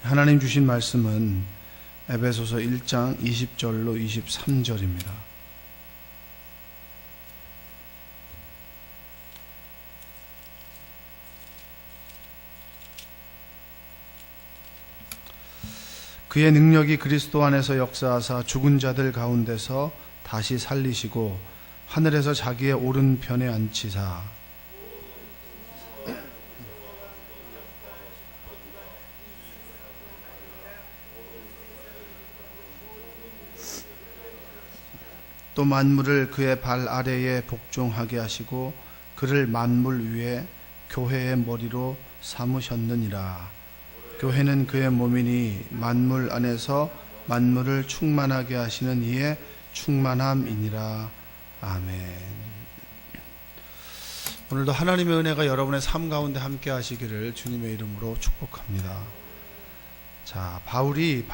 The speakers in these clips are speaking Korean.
하나님 주신 말씀은 에베소서 1장 20절로 23절입니다. 그의 능력이 그리스도 안에서 역사하사 죽은 자들 가운데서 다시 살리시고 하늘에서 자기의 오른편에 앉히사 또 만물을 그의 발 아래에 복종하게 하시고 그를 만물 위에 교회의 머리로 삼으셨느니라. 교회는 그의 몸이니 만물 안에서 만물을 충만하게 하시는 이의 충만함이니라. 아멘. 오늘도 하나님의 은혜가 여러분의 삶 가운데 함께 하시기를 주님의 이름으로 축복합니다. 자, 바울이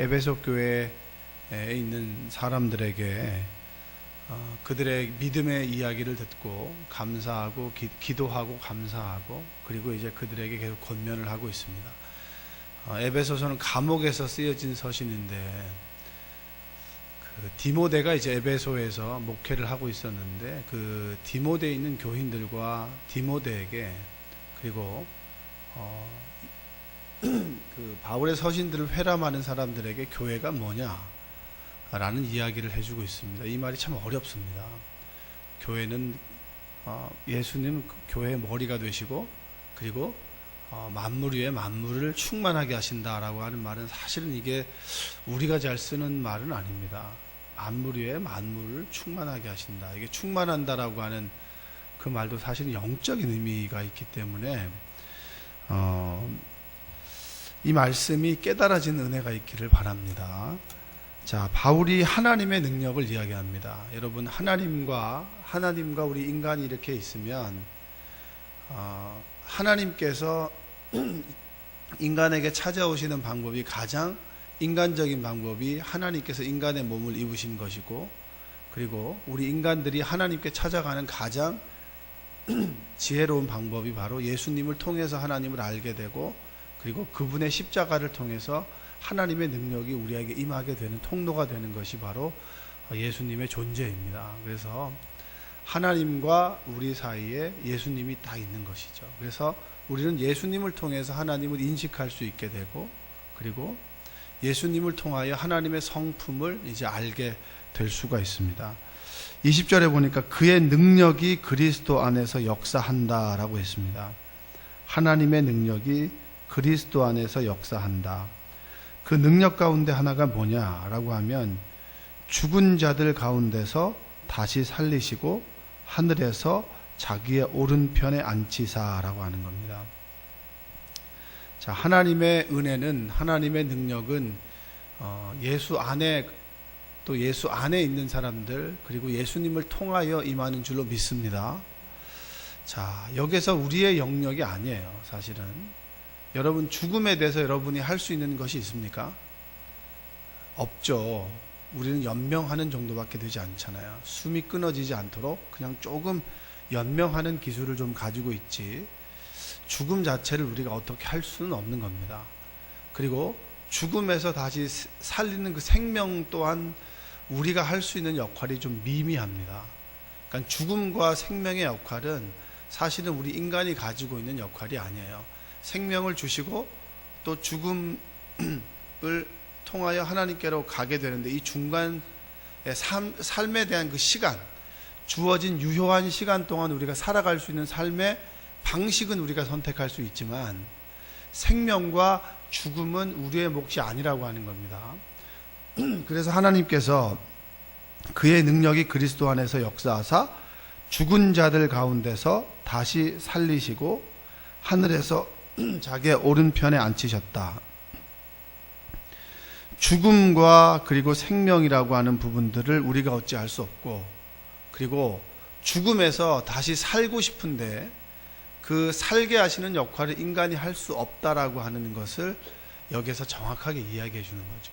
에베소 교회에 있는 사람들에게 그들의 믿음의 이야기를 듣고 감사하고 기도하고 감사하고 그리고 이제 그들에게 계속 권면을 하고 있습니다. 에베소서는 감옥에서 쓰여진 서신인데 그 디모데가 이제 에베소에서 목회를 하고 있었는데 그 디모데에 있는 교인들과 디모데에게 그리고 그 바울의 서신들을 회람하는 사람들에게 교회가 뭐냐 라는 이야기를 해주고 있습니다. 이 말이 참 어렵습니다. 교회는 예수님 교회의 머리가 되시고 그리고 만물 위에 만물을 충만하게 하신다라고 하는 말은 사실은 이게 우리가 잘 쓰는 말은 아닙니다. 만물 위에 만물을 충만하게 하신다. 이게 충만한다라고 하는 그 말도 사실은 영적인 의미가 있기 때문에 이 말씀이 깨달아진 은혜가 있기를 바랍니다. 자, 바울이 하나님의 능력을 이야기합니다. 여러분, 하나님과 우리 인간이 이렇게 있으면 하나님께서 인간에게 찾아오시는 방법이 가장 인간적인 방법이 하나님께서 인간의 몸을 입으신 것이고 그리고 우리 인간들이 하나님께 찾아가는 가장 지혜로운 방법이 바로 예수님을 통해서 하나님을 알게 되고 그리고 그분의 십자가를 통해서 하나님의 능력이 우리에게 임하게 되는 통로가 되는 것이 바로 예수님의 존재입니다. 그래서 하나님과 우리 사이에 예수님이 딱 있는 것이죠. 그래서 우리는 예수님을 통해서 하나님을 인식할 수 있게 되고 그리고 예수님을 통하여 하나님의 성품을 이제 알게 될 수가 있습니다. 20절에 보니까 그의 능력이 그리스도 안에서 역사한다라고 했습니다. 하나님의 능력이 그리스도 안에서 역사한다. 그 능력 가운데 하나가 뭐냐라고 하면 죽은 자들 가운데서 다시 살리시고 하늘에서 자기의 오른편에 앉히사라고 하는 겁니다. 자, 하나님의 은혜는 하나님의 능력은 예수 안에 또 예수 안에 있는 사람들 그리고 예수님을 통하여 임하는 줄로 믿습니다. 자, 여기서 우리의 영역이 아니에요. 사실은 여러분 죽음에 대해서 여러분이 할 수 있는 것이 있습니까? 없죠. 우리는 연명하는 정도밖에 되지 않잖아요. 숨이 끊어지지 않도록 그냥 조금 연명하는 기술을 좀 가지고 있지 죽음 자체를 우리가 어떻게 할 수는 없는 겁니다. 그리고 죽음에서 다시 살리는 그 생명 또한 우리가 할 수 있는 역할이 좀 미미합니다. 그러니까 죽음과 생명의 역할은 사실은 우리 인간이 가지고 있는 역할이 아니에요. 생명을 주시고 또 죽음을 통하여 하나님께로 가게 되는데 이 중간의 삶에 대한 그 시간, 주어진 유효한 시간 동안 우리가 살아갈 수 있는 삶의 방식은 우리가 선택할 수 있지만 생명과 죽음은 우리의 몫이 아니라고 하는 겁니다. 그래서 하나님께서 그의 능력이 그리스도 안에서 역사하사 죽은 자들 가운데서 다시 살리시고 하늘에서 자기의 오른편에 앉히셨다. 죽음과 그리고 생명이라고 하는 부분들을 우리가 어찌할 수 없고 그리고 죽음에서 다시 살고 싶은데 그 살게 하시는 역할을 인간이 할 수 없다라고 하는 것을 여기서 정확하게 이야기해 주는 거죠.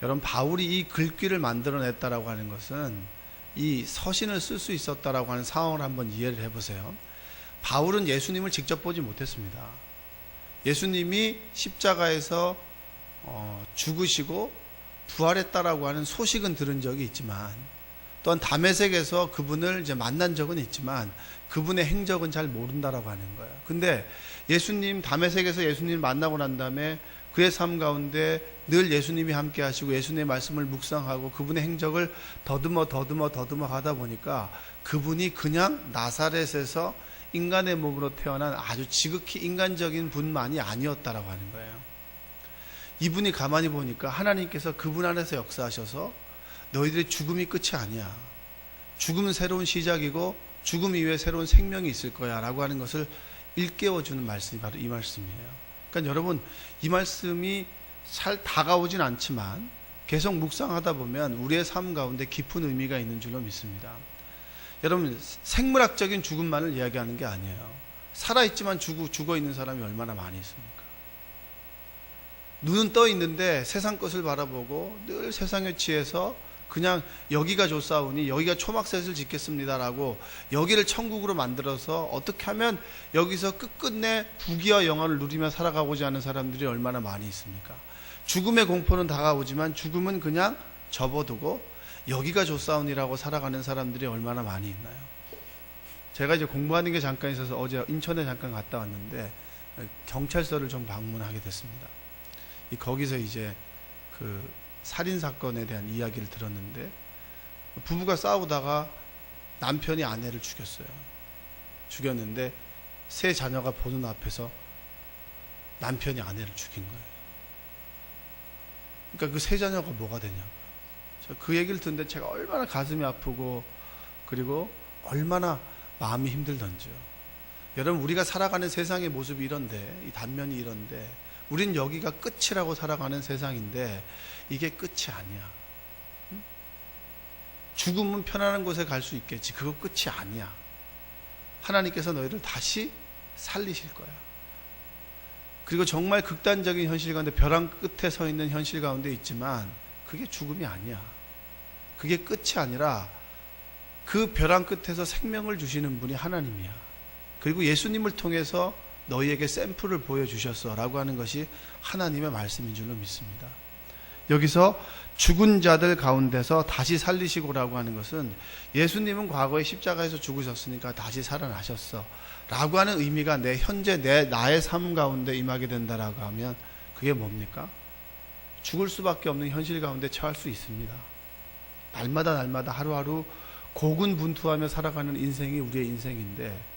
여러분, 바울이 이 글귀를 만들어냈다라고 하는 것은 이 서신을 쓸 수 있었다라고 하는 상황을 한번 이해를 해보세요. 바울은 예수님을 직접 보지 못했습니다. 예수님이 십자가에서 죽으시고 부활했다라고 하는 소식은 들은 적이 있지만, 또한 다메섹에서 그분을 이제 만난 적은 있지만 그분의 행적은 잘 모른다라고 하는 거예요. 근데 예수님, 다메섹에서 예수님 만나고 난 다음에 그의 삶 가운데 늘 예수님이 함께 하시고 예수님의 말씀을 묵상하고 그분의 행적을 더듬어 가다 보니까 그분이 그냥 나사렛에서 인간의 몸으로 태어난 아주 지극히 인간적인 분만이 아니었다라고 하는 거예요. 이분이 가만히 보니까 하나님께서 그분 안에서 역사하셔서 너희들의 죽음이 끝이 아니야. 죽음은 새로운 시작이고 죽음 이후에 새로운 생명이 있을 거야 라고 하는 것을 일깨워주는 말씀이 바로 이 말씀이에요. 그러니까 여러분, 이 말씀이 잘 다가오진 않지만 계속 묵상하다 보면 우리의 삶 가운데 깊은 의미가 있는 줄로 믿습니다. 여러분, 생물학적인 죽음만을 이야기하는 게 아니에요. 살아있지만 죽어 있는 사람이 얼마나 많이 있습니까? 눈은 떠 있는데 세상 것을 바라보고 늘 세상에 취해서 그냥 여기가 좋사오니 여기가 초막셋을 짓겠습니다라고 여기를 천국으로 만들어서 어떻게 하면 여기서 끝끝내 부귀와 영화를 누리며 살아가고자 하는 사람들이 얼마나 많이 있습니까? 죽음의 공포는 다가오지만 죽음은 그냥 접어두고 여기가 좋사오니라고 살아가는 사람들이 얼마나 많이 있나요? 제가 이제 공부하는 게 잠깐 있어서 어제 인천에 잠깐 갔다 왔는데 경찰서를 좀 방문하게 됐습니다. 거기서 이제 그 살인 사건에 대한 이야기를 들었는데, 부부가 싸우다가 남편이 아내를 죽였는데 세 자녀가 보는 앞에서 남편이 아내를 죽인 거예요. 그러니까 그 세 자녀가 뭐가 되냐고요. 그 얘기를 듣는데 제가 얼마나 가슴이 아프고 그리고 얼마나 마음이 힘들던지요. 여러분, 우리가 살아가는 세상의 모습이 이런데, 이 단면이 이런데, 우린 여기가 끝이라고 살아가는 세상인데 이게 끝이 아니야. 죽음은 편안한 곳에 갈 수 있겠지. 그거 끝이 아니야. 하나님께서 너희를 다시 살리실 거야. 그리고 정말 극단적인 현실 가운데, 벼랑 끝에 서 있는 현실 가운데 있지만 그게 죽음이 아니야. 그게 끝이 아니라 그 벼랑 끝에서 생명을 주시는 분이 하나님이야. 그리고 예수님을 통해서 너희에게 샘플을 보여주셨어 라고 하는 것이 하나님의 말씀인 줄로 믿습니다. 여기서 죽은 자들 가운데서 다시 살리시고라고 하는 것은 예수님은 과거에 십자가에서 죽으셨으니까 다시 살아나셨어 라고 하는 의미가 내 현재 나의 삶 가운데 임하게 된다라고 하면 그게 뭡니까? 죽을 수밖에 없는 현실 가운데 처할 수 있습니다. 날마다 하루하루 고군분투하며 살아가는 인생이 우리의 인생인데,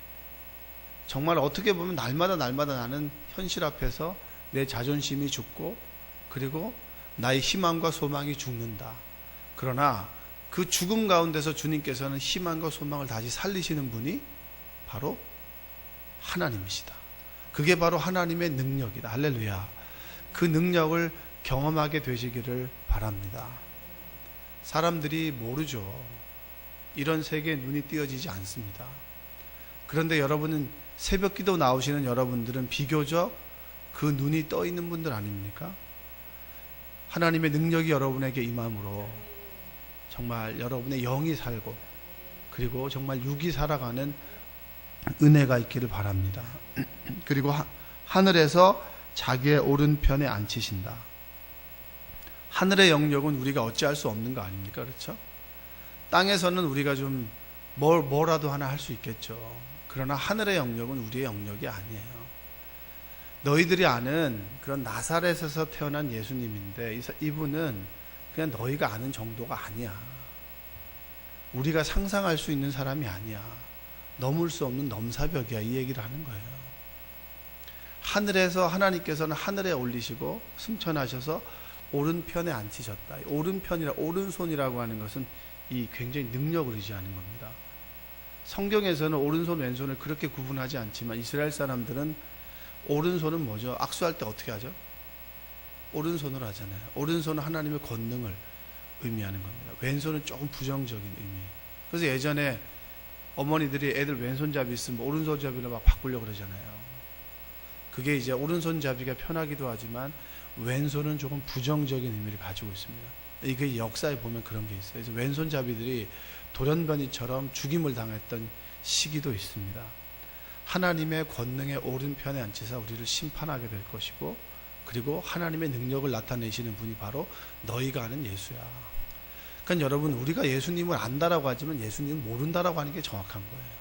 정말 어떻게 보면 날마다 나는 현실 앞에서 내 자존심이 죽고 그리고 나의 희망과 소망이 죽는다. 그러나 그 죽음 가운데서 주님께서는 희망과 소망을 다시 살리시는 분이 바로 하나님이시다. 그게 바로 하나님의 능력이다. 할렐루야. 그 능력을 경험하게 되시기를 바랍니다. 사람들이 모르죠. 이런 세계에 눈이 띄어지지 않습니다. 그런데 여러분은 새벽 기도 나오시는 여러분들은 비교적 그 눈이 떠 있는 분들 아닙니까? 하나님의 능력이 여러분에게 임함으로 정말 여러분의 영이 살고 그리고 정말 육이 살아가는 은혜가 있기를 바랍니다. 그리고 하늘에서 자기의 오른편에 앉히신다. 하늘의 영역은 우리가 어찌할 수 없는 거 아닙니까? 그렇죠? 땅에서는 우리가 좀 뭐라도 하나 할 수 있겠죠. 그러나 하늘의 영역은 우리의 영역이 아니에요. 너희들이 아는 그런 나사렛에서 태어난 예수님인데 이분은 그냥 너희가 아는 정도가 아니야. 우리가 상상할 수 있는 사람이 아니야. 넘을 수 없는 넘사벽이야. 이 얘기를 하는 거예요. 하늘에서 하나님께서는 하늘에 올리시고 승천하셔서 오른편에 앉히셨다. 오른손이라고 하는 것은 이 굉장히 능력을 의지하는 겁니다. 성경에서는 오른손 왼손을 그렇게 구분하지 않지만 이스라엘 사람들은 오른손은 뭐죠? 악수할 때 어떻게 하죠? 오른손으로 하잖아요. 오른손은 하나님의 권능을 의미하는 겁니다. 왼손은 조금 부정적인 의미. 그래서 예전에 어머니들이 애들 왼손잡이 있으면 오른손잡이로 막 바꾸려고 그러잖아요. 그게 이제 오른손잡이가 편하기도 하지만 왼손은 조금 부정적인 의미를 가지고 있습니다. 이게 역사에 보면 그런 게 있어요. 그래서 왼손잡이들이 돌연변이처럼 죽임을 당했던 시기도 있습니다. 하나님의 권능의 오른편에 앉히사 우리를 심판하게 될 것이고, 그리고 하나님의 능력을 나타내시는 분이 바로 너희가 아는 예수야. 그러니까 여러분, 우리가 예수님을 안다라고 하지만 예수님을 모른다라고 하는 게 정확한 거예요.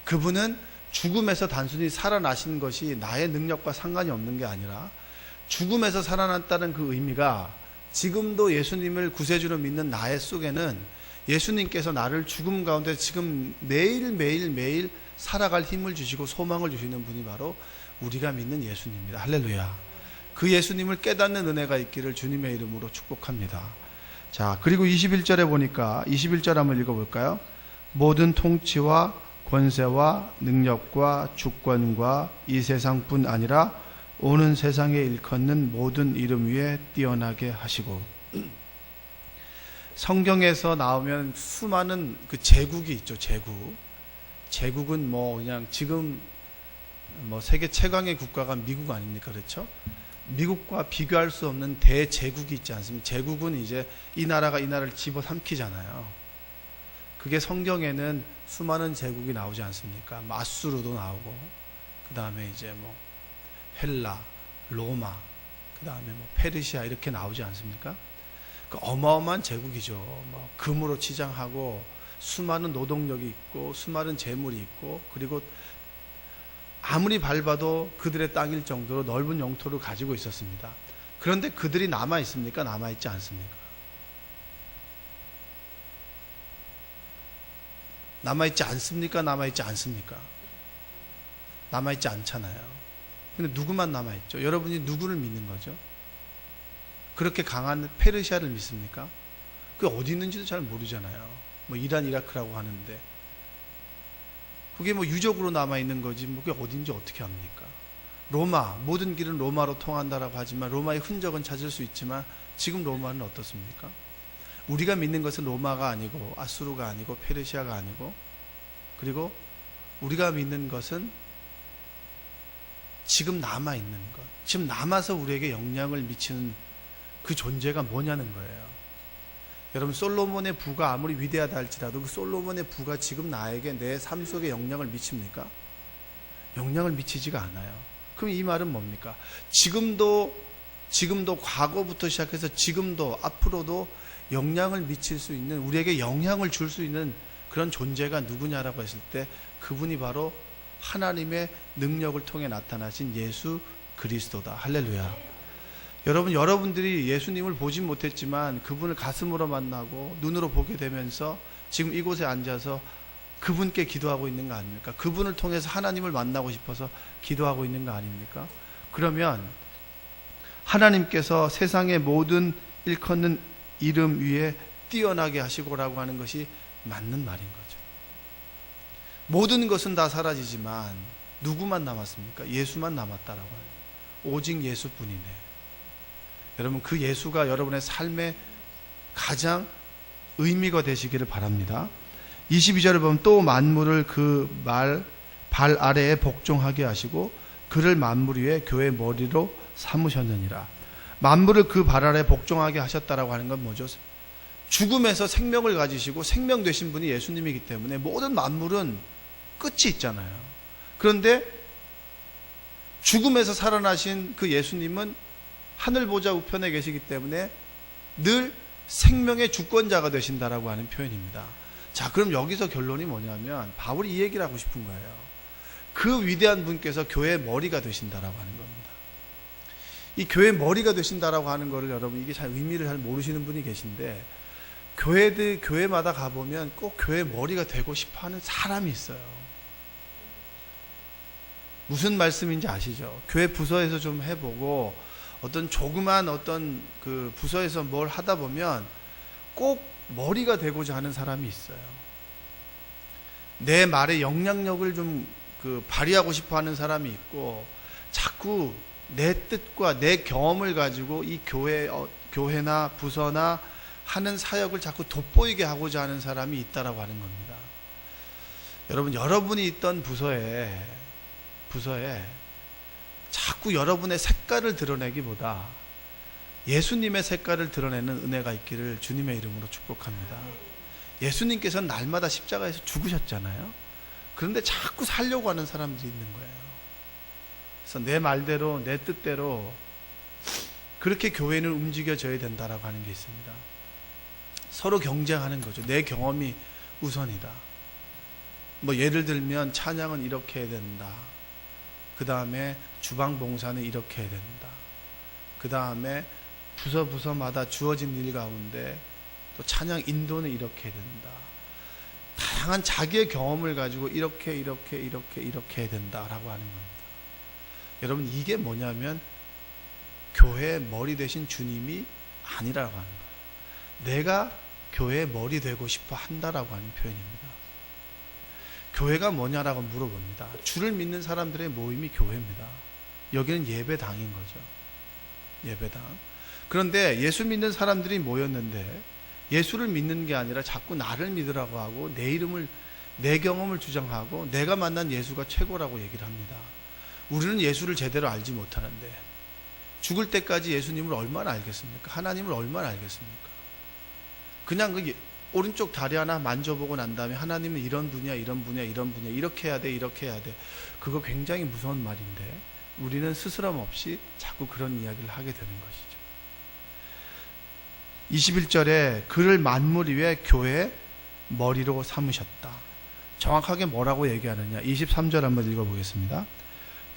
그분은 죽음에서 단순히 살아나신 것이 나의 능력과 상관이 없는 게 아니라, 죽음에서 살아났다는 그 의미가 지금도 예수님을 구세주로 믿는 나의 속에는 예수님께서 나를 죽음 가운데 지금 매일 살아갈 힘을 주시고 소망을 주시는 분이 바로 우리가 믿는 예수님입니다. 할렐루야. 그 예수님을 깨닫는 은혜가 있기를 주님의 이름으로 축복합니다. 자, 그리고 21절에 보니까 21절 한번 읽어볼까요? 모든 통치와 권세와 능력과 주권과 이 세상뿐 아니라 오는 세상에 일컫는 모든 이름 위에 뛰어나게 하시고. 성경에서 나오면 수많은 그 제국이 있죠. 제국은 뭐 그냥 지금 뭐 세계 최강의 국가가 미국 아닙니까? 그렇죠? 미국과 비교할 수 없는 대제국이 있지 않습니까? 제국은 이제 이 나라가 이 나라를 집어삼키잖아요. 그게 성경에는 수많은 제국이 나오지 않습니까? 아수르도 나오고, 그 다음에 이제 뭐 헬라, 로마, 그 다음에 뭐 페르시아 이렇게 나오지 않습니까? 그 어마어마한 제국이죠. 뭐 금으로 치장하고 수많은 노동력이 있고 수많은 재물이 있고, 그리고 아무리 밟아도 그들의 땅일 정도로 넓은 영토를 가지고 있었습니다. 그런데 그들이 남아 있습니까? 남아 있지 않습니까? 남아 있지 않습니까? 남아 있지 않습니까? 남아 있지 않잖아요. 근데 누구만 남아 있죠? 여러분이 누구를 믿는 거죠? 그렇게 강한 페르시아를 믿습니까? 그게 어디 있는지도 잘 모르잖아요. 뭐 이란, 이라크라고 하는데 그게 뭐 유적으로 남아 있는 거지 뭐 그게 어딘지 어떻게 압니까? 로마, 모든 길은 로마로 통한다라고 하지만 로마의 흔적은 찾을 수 있지만 지금 로마는 어떻습니까? 우리가 믿는 것은 로마가 아니고 아수르가 아니고 페르시아가 아니고, 그리고 우리가 믿는 것은 지금 남아있는 것, 지금 남아서 우리에게 영향을 미치는 그 존재가 뭐냐는 거예요. 여러분, 솔로몬의 부가 아무리 위대하다 할지라도 그 솔로몬의 부가 지금 나에게 내 삶 속에 영향을 미칩니까? 영향을 미치지가 않아요. 그럼 이 말은 뭡니까? 지금도 과거부터 시작해서 지금도 앞으로도 영향을 미칠 수 있는, 우리에게 영향을 줄 수 있는 그런 존재가 누구냐라고 했을 때 그분이 바로 하나님의 능력을 통해 나타나신 예수 그리스도다. 할렐루야. 여러분들이 예수님을 보진 못했지만 그분을 가슴으로 만나고 눈으로 보게 되면서 지금 이곳에 앉아서 그분께 기도하고 있는 거 아닙니까? 그분을 통해서 하나님을 만나고 싶어서 기도하고 있는 거 아닙니까? 그러면 하나님께서 세상의 모든 일컫는 이름 위에 뛰어나게 하시고라고 하는 것이 맞는 말인 거죠. 모든 것은 다 사라지지만 누구만 남았습니까? 예수만 남았다라고 해요. 오직 예수뿐이네. 여러분, 그 예수가 여러분의 삶의 가장 의미가 되시기를 바랍니다. 22절을 보면 또 만물을 그 발 아래에 복종하게 하시고 그를 만물 위에 교회의 머리로 삼으셨느니라. 만물을 그 발 아래에 복종하게 하셨다라고 하는 건 뭐죠? 죽음에서 생명을 가지시고 생명 되신 분이 예수님이기 때문에 모든 만물은 끝이 있잖아요. 그런데 죽음에서 살아나신 그 예수님은 하늘 보좌 우편에 계시기 때문에 늘 생명의 주권자가 되신다라고 하는 표현입니다. 자, 그럼 여기서 결론이 뭐냐면 바울이 이 얘기를 하고 싶은 거예요. 그 위대한 분께서 교회의 머리가 되신다라고 하는 겁니다. 이 교회의 머리가 되신다라고 하는 거를 여러분, 이게 잘 의미를 잘 모르시는 분이 계신데, 교회마다 가보면 꼭 교회의 머리가 되고 싶어 하는 사람이 있어요. 무슨 말씀인지 아시죠? 교회 부서에서 좀 해보고 어떤 조그만 어떤 그 부서에서 뭘 하다 보면 꼭 머리가 되고자 하는 사람이 있어요. 내 말에 영향력을 좀 발휘하고 싶어 하는 사람이 있고, 자꾸 내 뜻과 내 경험을 가지고 이 교회나 부서나 하는 사역을 자꾸 돋보이게 하고자 하는 사람이 있다라고 하는 겁니다. 여러분, 여러분이 있던 부서에 자꾸 여러분의 색깔을 드러내기보다 예수님의 색깔을 드러내는 은혜가 있기를 주님의 이름으로 축복합니다. 예수님께서는 날마다 십자가에서 죽으셨잖아요. 그런데 자꾸 살려고 하는 사람들이 있는 거예요. 그래서 내 말대로, 내 뜻대로 그렇게 교회는 움직여져야 된다라고 하는 게 있습니다. 서로 경쟁하는 거죠. 내 경험이 우선이다. 뭐 예를 들면 찬양은 이렇게 해야 된다. 그 다음에 주방 봉사는 이렇게 해야 된다. 그 다음에 부서마다 주어진 일 가운데 또 찬양 인도는 이렇게 해야 된다. 다양한 자기의 경험을 가지고 이렇게 해야 된다라고 하는 겁니다. 여러분, 이게 뭐냐면 교회의 머리 되신 주님이 아니라고 하는 거예요. 내가 교회의 머리 되고 싶어 한다라고 하는 표현입니다. 교회가 뭐냐라고 물어봅니다. 주를 믿는 사람들의 모임이 교회입니다. 여기는 예배당인 거죠. 예배당. 그런데 예수 믿는 사람들이 모였는데 예수를 믿는 게 아니라 자꾸 나를 믿으라고 하고 내 경험을 주장하고 내가 만난 예수가 최고라고 얘기를 합니다. 우리는 예수를 제대로 알지 못하는데 죽을 때까지 예수님을 얼마나 알겠습니까? 하나님을 얼마나 알겠습니까? 그냥 그 오른쪽 다리 하나 만져보고 난 다음에 하나님은 이런 분이야 이렇게 해야 돼 그거 굉장히 무서운 말인데 우리는 스스럼 없이 자꾸 그런 이야기를 하게 되는 것이죠. 21절에 그를 만물 위에 교회의 머리로 삼으셨다. 정확하게 뭐라고 얘기하느냐, 23절 한번 읽어보겠습니다.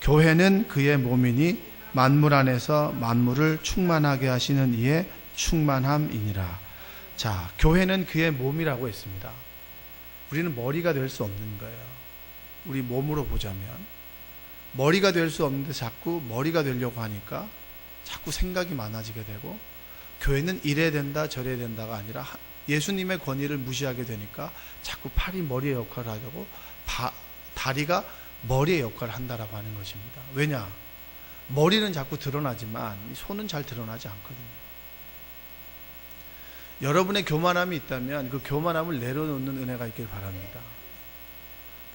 교회는 그의 몸이니 만물 안에서 만물을 충만하게 하시는 이의 충만함이니라. 자, 교회는 그의 몸이라고 했습니다. 우리는 머리가 될 수 없는 거예요. 우리 몸으로 보자면 머리가 될 수 없는데 자꾸 머리가 되려고 하니까 자꾸 생각이 많아지게 되고, 교회는 이래야 된다 저래야 된다가 아니라 예수님의 권위를 무시하게 되니까 자꾸 팔이 머리의 역할을 하려고 다리가 머리의 역할을 한다라고 하는 것입니다. 왜냐? 머리는 자꾸 드러나지만 손은 잘 드러나지 않거든요. 여러분의 교만함이 있다면 그 교만함을 내려놓는 은혜가 있길 바랍니다.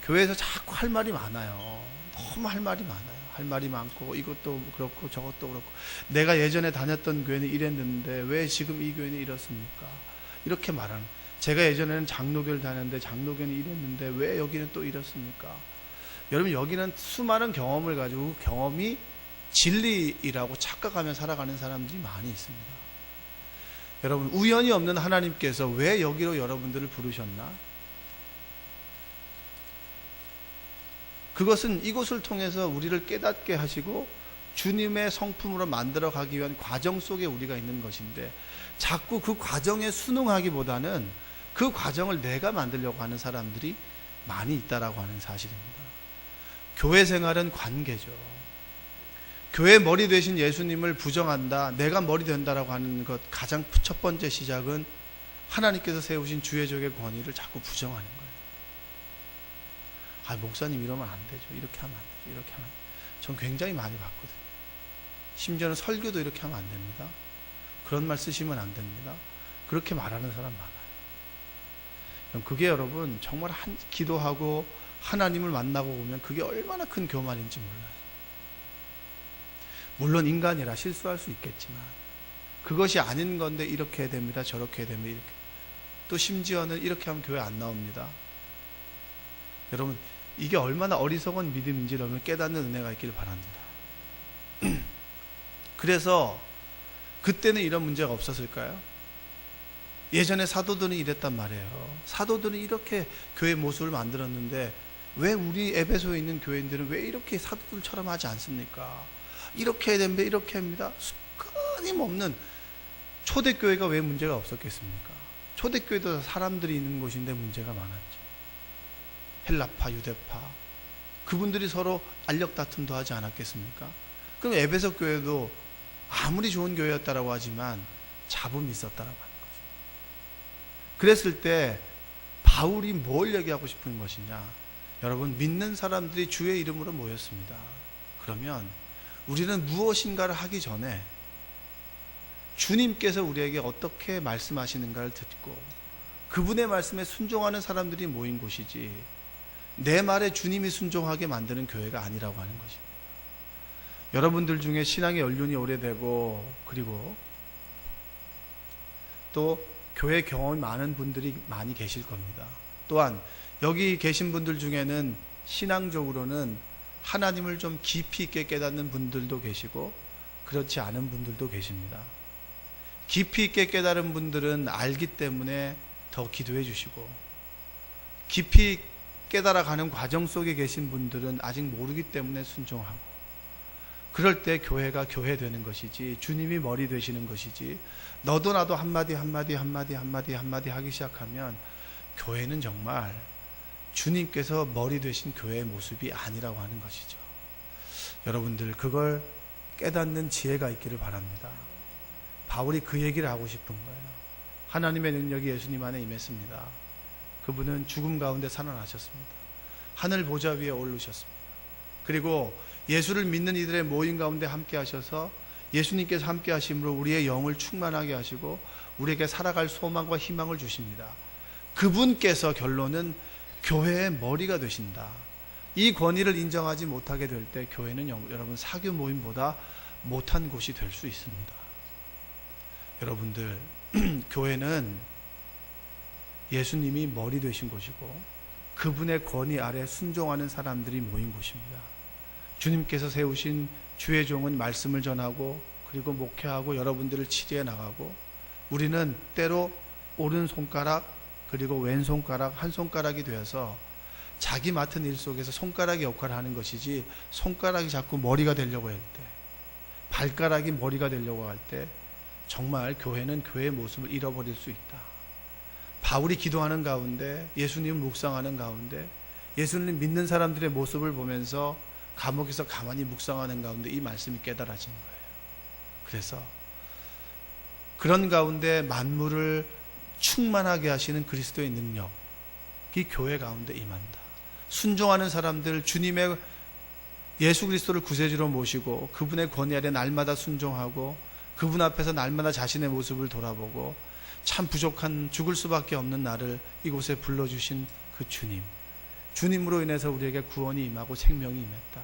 교회에서 자꾸 할 말이 많아요. 너무 할 말이 많아요. 할 말이 많고 이것도 그렇고 저것도 그렇고, 내가 예전에 다녔던 교회는 이랬는데 왜 지금 이 교회는 이렇습니까? 이렇게 말하는, 제가 예전에는 장로교를 다녔는데 장로교는 이랬는데 왜 여기는 또 이렇습니까? 여러분, 여기는 수많은 경험을 가지고 경험이 진리라고 착각하며 살아가는 사람들이 많이 있습니다. 여러분, 우연히 없는 하나님께서 왜 여기로 여러분들을 부르셨나? 그것은 이곳을 통해서 우리를 깨닫게 하시고 주님의 성품으로 만들어 가기 위한 과정 속에 우리가 있는 것인데, 자꾸 그 과정에 순응하기보다는 그 과정을 내가 만들려고 하는 사람들이 많이 있다라고 하는 사실입니다. 교회 생활은 관계죠. 교회 머리 되신 예수님을 부정한다, 내가 머리 된다라고 하는 것, 가장 첫 번째 시작은 하나님께서 세우신 주의적의 권위를 자꾸 부정하는 거예요. 아, 목사님 이러면 안 되죠. 이렇게 하면 안 되죠. 이렇게 하면. 전 굉장히 많이 봤거든요. 심지어는 설교도 이렇게 하면 안 됩니다. 그런 말 쓰시면 안 됩니다. 그렇게 말하는 사람 많아요. 그게 여러분 정말 기도하고 하나님을 만나고 보면 그게 얼마나 큰 교만인지 몰라요. 물론 인간이라 실수할 수 있겠지만 그것이 아닌 건데 이렇게 해야 됩니다. 저렇게 해야 됩니다. 이렇게. 또 심지어는 이렇게 하면 교회 안 나옵니다. 여러분, 이게 얼마나 어리석은 믿음인지 여러분 깨닫는 은혜가 있길 바랍니다. 그래서 그때는 이런 문제가 없었을까요? 예전에 사도들은 이랬단 말이에요. 사도들은 이렇게 교회 모습을 만들었는데 왜 우리 에베소에 있는 교인들은 왜 이렇게 사도들처럼 하지 않습니까? 이렇게 해야 됩니다. 이렇게 합니다. 끊임없는 초대교회가 왜 문제가 없었겠습니까? 초대교회도 사람들이 있는 곳인데 문제가 많았죠. 헬라파, 유대파, 그분들이 서로 알력 다툼도 하지 않았겠습니까? 그럼 에베소 교회도 아무리 좋은 교회였다라고 하지만 잡음이 있었다라고 하는 거죠. 그랬을 때 바울이 뭘 얘기하고 싶은 것이냐? 여러분, 믿는 사람들이 주의 이름으로 모였습니다. 그러면 우리는 무엇인가를 하기 전에 주님께서 우리에게 어떻게 말씀하시는가를 듣고 그분의 말씀에 순종하는 사람들이 모인 곳이지, 내 말에 주님이 순종하게 만드는 교회가 아니라고 하는 것입니다. 여러분들 중에 신앙의 연륜이 오래되고 그리고 또 교회 경험이 많은 분들이 많이 계실 겁니다. 또한 여기 계신 분들 중에는 신앙적으로는 하나님을 좀 깊이 있게 깨닫는 분들도 계시고 그렇지 않은 분들도 계십니다. 깊이 있게 깨달은 분들은 알기 때문에 더 기도해 주시고, 깊이 깨달아가는 과정 속에 계신 분들은 아직 모르기 때문에 순종하고, 그럴 때 교회가 교회 되는 것이지, 주님이 머리 되시는 것이지, 너도 나도 한마디 하기 시작하면 교회는 정말 주님께서 머리 되신 교회의 모습이 아니라고 하는 것이죠. 여러분들 그걸 깨닫는 지혜가 있기를 바랍니다. 바울이 그 얘기를 하고 싶은 거예요. 하나님의 능력이 예수님 안에 임했습니다. 그분은 죽음 가운데 살아나셨습니다. 하늘 보좌 위에 오르셨습니다. 그리고 예수를 믿는 이들의 모임 가운데 함께 하셔서 예수님께서 함께 하심으로 우리의 영을 충만하게 하시고 우리에게 살아갈 소망과 희망을 주십니다. 그분께서 결론은 교회의 머리가 되신다. 이 권위를 인정하지 못하게 될 때 교회는 여러분 사교 모임보다 못한 곳이 될 수 있습니다. 여러분들 교회는 예수님이 머리 되신 곳이고 그분의 권위 아래 순종하는 사람들이 모인 곳입니다. 주님께서 세우신 주의 종은 말씀을 전하고 그리고 목회하고 여러분들을 치료해 나가고, 우리는 때로 오른손가락 그리고 왼손가락 한 손가락이 되어서 자기 맡은 일 속에서 손가락의 역할을 하는 것이지, 손가락이 자꾸 머리가 되려고 할 때, 발가락이 머리가 되려고 할 때 정말 교회는 교회의 모습을 잃어버릴 수 있다. 바울이 기도하는 가운데, 예수님을 묵상하는 가운데, 예수님 믿는 사람들의 모습을 보면서 감옥에서 가만히 묵상하는 가운데 이 말씀이 깨달아진 거예요. 그래서 그런 가운데 만물을 충만하게 하시는 그리스도의 능력이 교회 가운데 임한다. 순종하는 사람들, 주님의 예수 그리스도를 구세주로 모시고 그분의 권위 아래 날마다 순종하고 그분 앞에서 날마다 자신의 모습을 돌아보고 참 부족한 죽을 수밖에 없는 나를 이곳에 불러주신 그 주님으로 인해서 우리에게 구원이 임하고 생명이 임했다.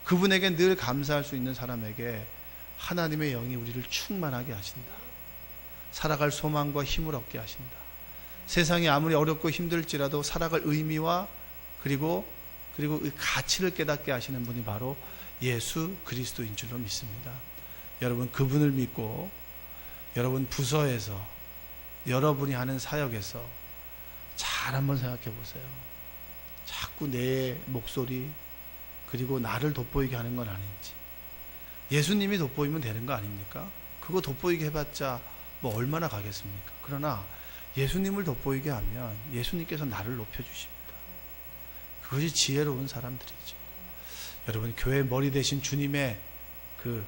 그분에게 늘 감사할 수 있는 사람에게 하나님의 영이 우리를 충만하게 하신다. 살아갈 소망과 힘을 얻게 하신다. 세상이 아무리 어렵고 힘들지라도 살아갈 의미와 그리고 그 가치를 깨닫게 하시는 분이 바로 예수 그리스도인 줄로 믿습니다. 여러분 그분을 믿고 여러분 부서에서 여러분이 하는 사역에서 잘 한번 생각해 보세요. 자꾸 내 목소리 그리고 나를 돋보이게 하는 건 아닌지. 예수님이 돋보이면 되는 거 아닙니까? 그거 돋보이게 해봤자 뭐 얼마나 가겠습니까? 그러나 예수님을 돋보이게 하면 예수님께서 나를 높여주십니다. 그것이 지혜로운 사람들이죠. 여러분 교회 머리 대신 주님의 그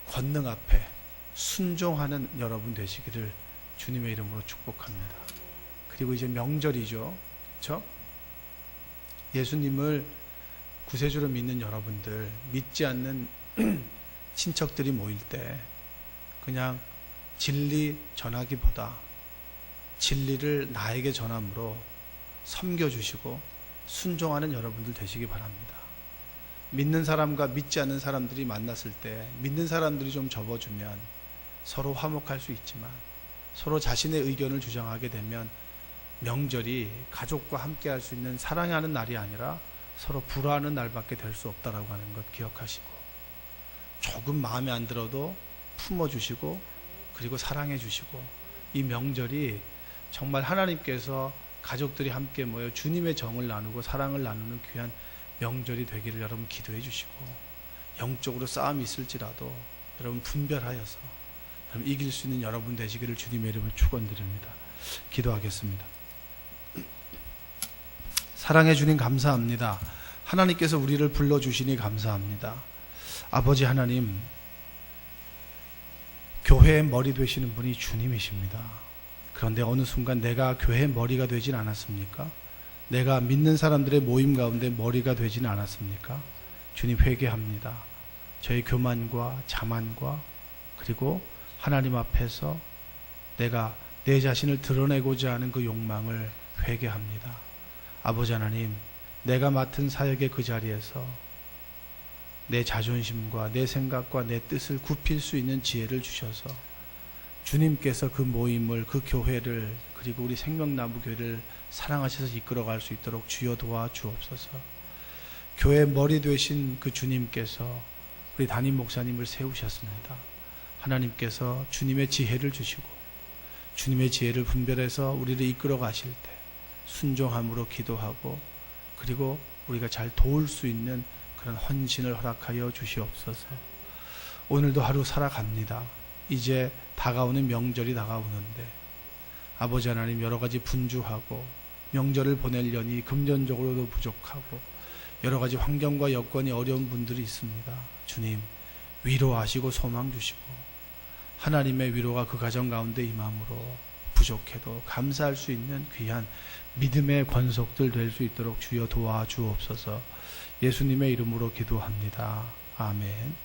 권능 앞에 순종하는 여러분 되시기를 주님의 이름으로 축복합니다. 그리고 이제 명절이죠. 그렇죠? 예수님을 구세주로 믿는 여러분들, 믿지 않는 친척들이 모일 때 그냥 진리 전하기보다 진리를 나에게 전함으로 섬겨주시고 순종하는 여러분들 되시기 바랍니다. 믿는 사람과 믿지 않는 사람들이 만났을 때 믿는 사람들이 좀 접어주면 서로 화목할 수 있지만 서로 자신의 의견을 주장하게 되면 명절이 가족과 함께 할 수 있는 사랑하는 날이 아니라 서로 불화하는 날밖에 될 수 없다라고 하는 것 기억하시고, 조금 마음에 안 들어도 품어주시고 그리고 사랑해 주시고, 이 명절이 정말 하나님께서 가족들이 함께 모여 주님의 정을 나누고 사랑을 나누는 귀한 명절이 되기를 여러분 기도해 주시고, 영적으로 싸움이 있을지라도 여러분 분별하여서 여러분 이길 수 있는 여러분 되시기를 주님의 이름으로 축원드립니다. 기도하겠습니다. 사랑해 주님 감사합니다. 하나님께서 우리를 불러주시니 감사합니다. 아버지 하나님, 교회의 머리 되시는 분이 주님이십니다. 그런데 어느 순간 내가 교회의 머리가 되진 않았습니까? 내가 믿는 사람들의 모임 가운데 머리가 되지는 않았습니까? 주님 회개합니다. 저희 교만과 자만과 그리고 하나님 앞에서 내가 내 자신을 드러내고자 하는 그 욕망을 회개합니다. 아버지 하나님, 내가 맡은 사역의 그 자리에서 내 자존심과 내 생각과 내 뜻을 굽힐 수 있는 지혜를 주셔서 주님께서 그 모임을, 그 교회를 그리고 우리 생명나무교회를 사랑하셔서 이끌어갈 수 있도록 주여 도와주옵소서. 교회 머리 되신 그 주님께서 우리 담임 목사님을 세우셨습니다. 하나님께서 주님의 지혜를 주시고 주님의 지혜를 분별해서 우리를 이끌어 가실 때 순종함으로 기도하고 그리고 우리가 잘 도울 수 있는 그런 헌신을 허락하여 주시옵소서. 오늘도 하루 살아갑니다. 이제 다가오는 명절이 다가오는데 아버지 하나님 여러 가지 분주하고 명절을 보내려니 금전적으로도 부족하고 여러 가지 환경과 여건이 어려운 분들이 있습니다. 주님 위로하시고 소망 주시고 하나님의 위로가 그 가정 가운데 임함으로 부족해도 감사할 수 있는 귀한 믿음의 권속들 될 수 있도록 주여 도와주옵소서. 예수님의 이름으로 기도합니다. 아멘.